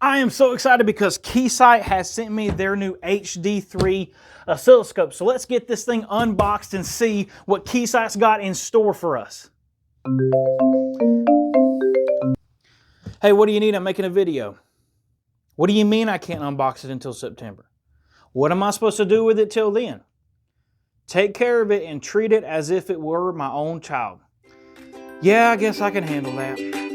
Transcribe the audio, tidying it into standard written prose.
I am so excited because Keysight has sent me their new HD3 oscilloscope. So let's get this thing unboxed and see what Keysight's got in store for us. Hey, what do you need? I'm making a video. What do you mean I can't unbox it until September? What am I supposed to do with it till then? Take care of it and treat it as if it were my own child. Yeah, I guess I can handle that.